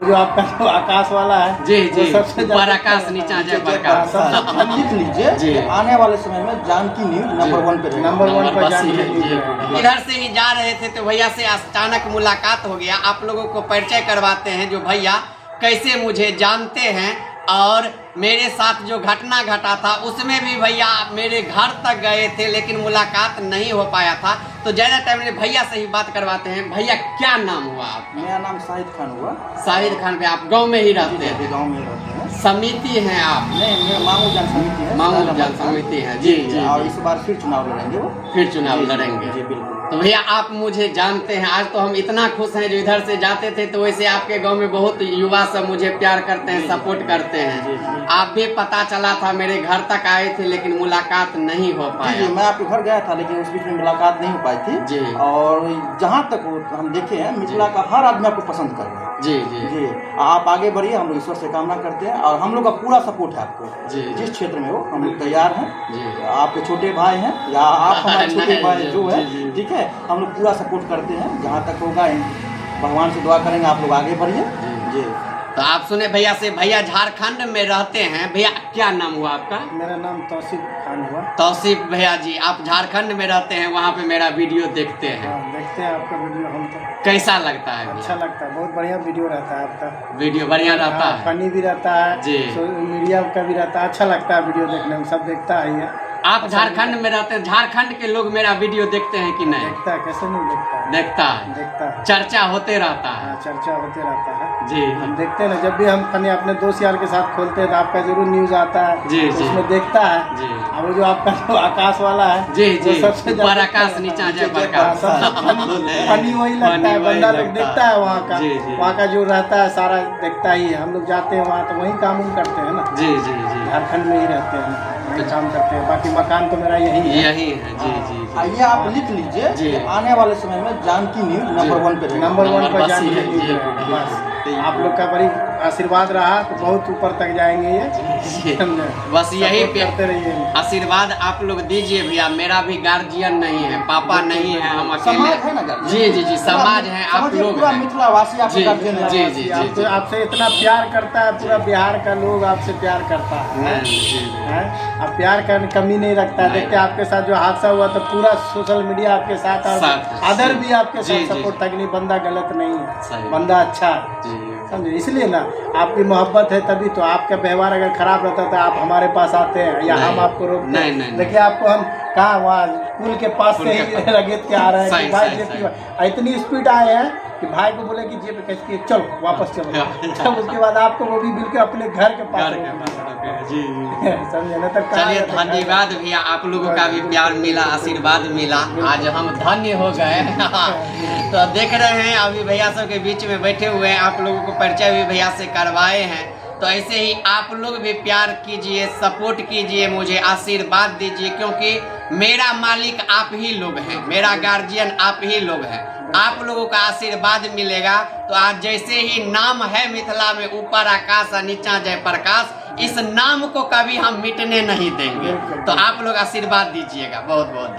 जो आपका जो आकाश वाला है जी जी, सबसे ऊपर आकाश नीचा जय प्रकाश। लिख लीजिए, आने वाले समय में जानकी न्यूज नंबर 1 पे, नंबर 1 पर जानकी न्यूज। इधर से ही जा रहे थे तो भैया से अचानक मुलाकात हो गया। आप लोगों को परिचय करवाते हैं जो भैया कैसे मुझे जानते हैं, और मेरे साथ जो घटना घटा था उसमें भी भैया मेरे घर तक गए थे लेकिन मुलाकात नहीं हो पाया था। तो ज़्यादा टाइम में भैया से ही बात करवाते हैं। भैया क्या नाम हुआ आपका? मेरा नाम शाहिद खान हुआ। शाहिद खान पे आप गांव में ही रहते हैं? गांव में रहते हैं। समिति हैं आप? नहीं, मेरा मामू जान समिति है। मामू जान समिति है जी जी। और इस बार फिर चुनाव लड़ेंगे वो। फिर चुनाव लड़ेंगे जी बिल्कुल। तो भैया आप मुझे जानते हैं। आज तो हम इतना खुश हैं जो इधर से जाते थे तो वैसे आपके गांव में बहुत युवा सब मुझे प्यार करते हैं, सपोर्ट करते हैं। आप भी पता चला था मेरे घर तक आए थे लेकिन मुलाकात नहीं हो पाया। मैं आपके घर गया था लेकिन उस बीच में मुलाकात नहीं हो पाई थी जी। और जहाँ तक हम देखे हैं मिथिला का हर आदमी आपको पसंद कर रहा है। जी जी जी, आप आगे बढ़िए, हम लोग ईश्वर से कामना करते हैं और हम लोग का पूरा सपोर्ट है आपको। जी। जिस क्षेत्र में हो हम लोग तैयार हैं जी। आपके छोटे भाई हैं या आप हमारे छोटे भाई जो है, जी, जी। ठीक है, हम लोग पूरा सपोर्ट करते हैं। जहाँ तक होगा भगवान से दुआ करेंगे, आप लोग आगे बढ़िए। जी। तो आप सुने भैया से, भैया झारखंड में रहते हैं। भैया क्या नाम हुआ आपका? मेरा नाम तौसीफ खान हुआ। तौसीफ भैया जी, आप झारखंड में रहते हैं, वहाँ पे मेरा वीडियो देखते हैं। देखते हैं आपका वीडियो हम तो। कैसा लगता है? अच्छा लगता है, बहुत बढ़िया वीडियो रहता है आपका। वीडियो बढ़िया रहता है, फनी भी रहता है जी, मीडिया का भी रहता है। अच्छा लगता है वीडियो देखने में, सब देखता है ये। आप झारखंड में रहते हैं, झारखंड के लोग मेरा वीडियो देखते हैं कि नहीं? देखता है, कैसे नहीं देखता है? देखता है, देखता है, चर्चा होते रहता है। चर्चा होते रहता है जी। हम देखते हैं ना, जब भी हम फनी अपने दोस्त यार के साथ खोलते हैं तो आपका जरूर न्यूज आता है जी तो जी, उसमें देखता है जी। अब वो जो आपका जो आकाश वाला है जी जी, सबसे ऊपर आकाश नीचा जय प्रकाश। फनी वही लगता है, बंदा लोग देखता है वहाँ का। जी जी, वहाँ का जो रहता है सारा देखता ही है। हम लोग जाते हैं वहाँ तो वही काम उम करते हैं ना। जी जी जी, झारखंड में ही रहते हैं, वही काम करते हैं। बाकी मकान तो मेरा यही है। यही है। जी जी जी, आइए आप लिख लीजिए जी। आने वाले समय में जानकी न्यूज नंबर 1 पे, नंबर 1 पर जानकी न्यूज है। बस आप लोग का बड़ी आशीर्वाद रहा तो बहुत ऊपर तक जाएंगे ये। बस यही करते रहिए, आशीर्वाद आप लोग दीजिए भैया। मेरा भी गार्जियन नहीं है, पापा नहीं है, हम अकेले। समाज है ना गार्जियन? जी जी जी, समाज है, आप लोग पूरा हैं। मिथिलावासी आपके जी, गार्जियन है। जी, जी, जी, जी। आपसे इतना प्यार करता है, पूरा बिहार का लोग आपसे प्यार करता है। आप प्यार का कमी नहीं रखता है। देखते आपके साथ जो हादसा हुआ तो पूरा सोशल मीडिया आपके साथ आदर भी आपके साथ सपोर्ट था कि नहीं, बंदा गलत नहीं है, बंदा अच्छा है, समझे। इसलिए ना आपकी मोहब्बत है तभी तो। आपका व्यवहार अगर खराब रहता तो आप हमारे पास आते हैं या हम आपको रोकते हैं? देखिए आपको हम कहाँ वहाँ पुल के पास से ही रगेत के आ रहे हैं कि भाई जेब इतनी स्पीड आए हैं कि भाई को बोले कि जेब कैसे कि चलो वापस चलो। तब उसके बाद आपको वो भी बिल्कुल अपने घर के पास समझे ना। तब चलिए धन्यवाद भैया, आप लोगों का भी प्यार मिला, आशीर्वाद मिला, आज हम धन्य हो गए। तो देख रहे हैं अभी भैया सब के बीच में बैठे हुए हैं, आप लोगों को परिचय भी भैया से करवाए हैं। तो ऐसे ही आप लोग भी प्यार कीजिए, सपोर्ट कीजिए, मुझे आशीर्वाद दीजिए, क्योंकि मेरा मालिक आप ही लोग हैं, मेरा गार्जियन आप ही लोग हैं। आप लोगों का आशीर्वाद मिलेगा तो आज जैसे ही नाम है मिथिला में ऊपर आकाश और नीचा जय प्रकाश, इस नाम को कभी हम मिटने नहीं देंगे। तो आप लोग आशीर्वाद दीजिएगा। बहुत बहुत